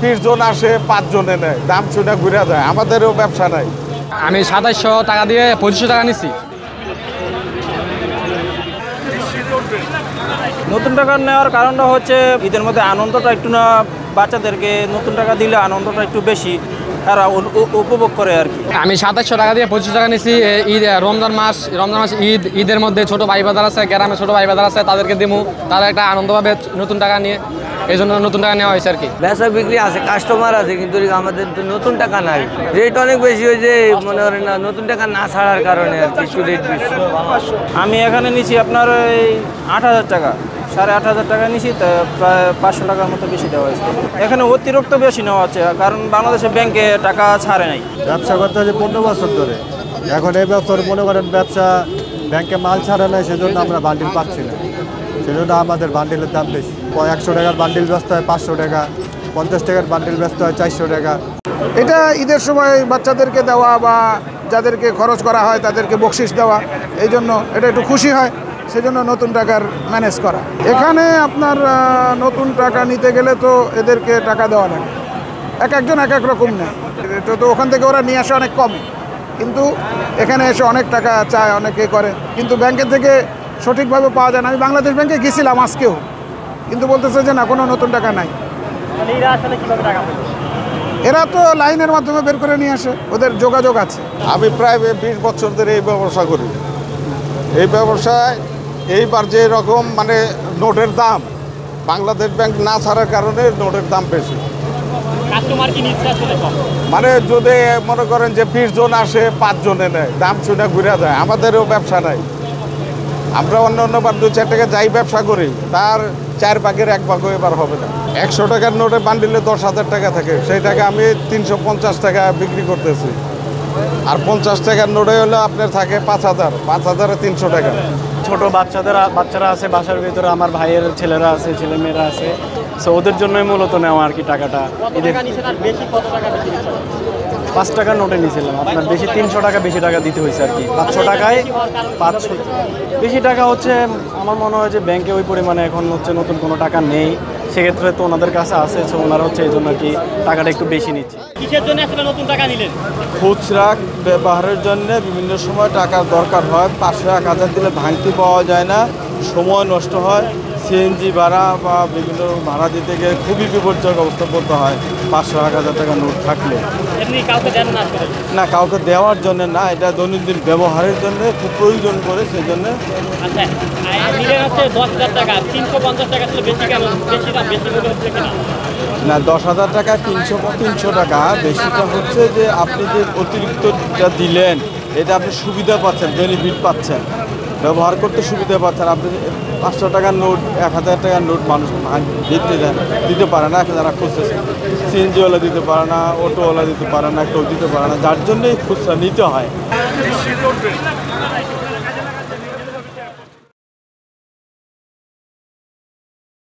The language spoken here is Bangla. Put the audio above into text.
20 জন আসে 5 জনে নেয়, দাম শুনে ঘুরে যায়। আমাদেরও ব্যবসা নাই। আমি 2700 টাকা দিয়ে 2500 টাকা নিচ্ছি। নতুন টাকা নেওয়ার কারণটা হচ্ছে ঈদের মধ্যে আনন্দটা একটু না, বাচ্চাদেরকে নতুন টাকা দিলে আনন্দটা একটু বেশি তারা উপভোগ করে আর কি। আমি 2700 টাকা দিয়ে 2500 টাকা নিচ্ছি। ঈদ রমজান মাস ঈদের মধ্যে ছোট ভাই বাজার আছে, গ্রামে ছোট ভাই বাজার আছে, তাদেরকে দিমু, তারা একটা আনন্দ পাবে নতুন টাকা নিয়ে, এই জন্য নতুন টাকা নেওয়া হয়েছে আর কি। বেচা বিক্রি আছে, কাস্টমার আছে, কিন্তু আমাদের তো নতুন টাকা নাই, রেট অনেক বেশি হয়েছে, মনে করেন না নতুন টাকা না ছাড়ার কারণে আর কি একটু রেট বেশি। আমি এখানে নিচ্ছি আপনার এই 8000 টাকা, 8500 টাকা নিচ্ছি, প্রায় 500 টাকার মতো বেশি দেওয়া হয়েছে। এখানে অতিরিক্ত বেশি নেওয়া হচ্ছে, কারণ বাংলাদেশের ব্যাংকে টাকা ছাড়ে নাই। ব্যবসা করতে হচ্ছে 15 বছর ধরে, এখন এই বছর মনে করেন ব্যবসা ব্যাংকে মাল ছাড়ে নাই, সেজন্য আমরা বান্ডিল পাচ্ছি না, সেজন্য আমাদের বান্ডিলের দাম বেশি। 100 টাকার বান্ডিল ব্যস্ত হয় 500 টাকা, 50 টাকার বান্ডিল ব্যস্ত হয় 400 টাকা। এটা ঈদের সময় বাচ্চাদেরকে দেওয়া বা যাদেরকে খরচ করা হয় তাদেরকে বকশিস দেওয়া, এই জন্য এটা একটু খুশি হয়, সেজন্য নতুন টাকার ম্যানেজ করা। এখানে আপনার নতুন টাকা নিতে গেলে তো এদেরকে টাকা দেওয়া লাগে, একজন এক এক রকম নেয়, তো ওখান থেকে ওরা নিয়ে আসে অনেক কমে, কিন্তু এখানে এসে অনেক টাকা চায়, অনেকে করে, কিন্তু ব্যাংকের থেকে সঠিকভাবে পাওয়া যায় না। আমি বাংলাদেশ ব্যাংকে গেছিলাম আজকেও, কিন্তু বলতেছে যে না, কোনো নতুন টাকা নাই। এরা তো লাইনের মাধ্যমে বের করে নিয়ে আসে, ওদের যোগাযোগ আছে। আমি প্রায় 20 বছর ধরে এই ব্যবসা করি। এই ব্যবসায় এইবার যে রকম মানে নোটের দাম, বাংলাদেশ ব্যাংক না ছাড়ার কারণে নোটের দাম বেশি। মানে যদি মনে করেন যে 20 জন আসে 5 জনে নেয়, দাম শুনে ঘুরে যায়। আমাদেরও ব্যবসা নাই। আমরা অন্য বার 2-4 টাকা যাই ব্যবসা করি, তার 4 ভাগের 1 ভাগও এবার হবে না। 100 টাকার নোটে বান্ডিলে 10,000 টাকা থাকে, সেই টাকা আমি 350 টাকা বিক্রি করতেছি। আর 50 টাকার নোটে হলে আপনার থাকে 5,000, 5,000-এ 300 টাকা। ছোট বাচ্চারা আছে বাসার ভিতরে, আমার ভাইয়ের ছেলেরা আছে, ছেলেমেয়েরা আছে, সো ওদের জন্যই মূলত নেওয়া আর কি টাকাটা। 5 টাকার নোটে নিয়েছিলাম, আপনার বেশি 300 টাকা বেশি টাকা দিতে হয়েছে আর কি। 500 টাকায় 500 বেশি টাকা হচ্ছে। আমার মনে হয় যে ব্যাংকে ওই পরিমাণে এখন হচ্ছে নতুন কোনো টাকা নেই, সেক্ষেত্রে তো ওনাদের কাছে আছে, সো ওনারা হচ্ছে এই জন্য আর কি টাকাটা একটু বেশি নিচ্ছে। কিসের জন্য আসলে নতুন টাকা নিলেন? খুচরা ব্যবহারের জন্য বিভিন্ন সময় টাকার দরকার হয়। 500-1000 দিলে ভাঙতি পাওয়া যায় না, সময় নষ্ট হয়, সিএনজি ভাড়া বা বিভিন্ন ভাড়া দিতে গিয়ে খুবই বিপর্যক অবস্থা পড়তে হয় 500-1000 টাকা নোট থাকলে। এমনি কাউকে দেন না? না, কাউকে দেওয়ার জন্য না, এটা দৈনন্দিন ব্যবহারের জন্য খুব প্রয়োজন করে, সেই জন্য। আচ্ছা, নিলেন হচ্ছে 10,000 টাকা, 350 টাকা ছিল বেশি কেন? বেশি মনে হচ্ছে কিনা? না, 10,000 টাকা 300 টাকা বেশিটা হচ্ছে যে আপনি যে অতিরিক্ত যা দিলেন, এটা আপনি সুবিধা পাচ্ছেন, বেনিফিট পাচ্ছেন, ব্যবহার করতে সুবিধা পাচ্ছেন। আপনি 500 টাকার নোট, 1000 টাকার নোট মানুষ দিতে পারে না, যারা খুঁজতেছে। সিএনজিওয়ালা দিতে পারে না, অটোওয়ালা দিতে পারে না, কেউ দিতে পারে না, যার জন্যই খুচরা নিতে হয়।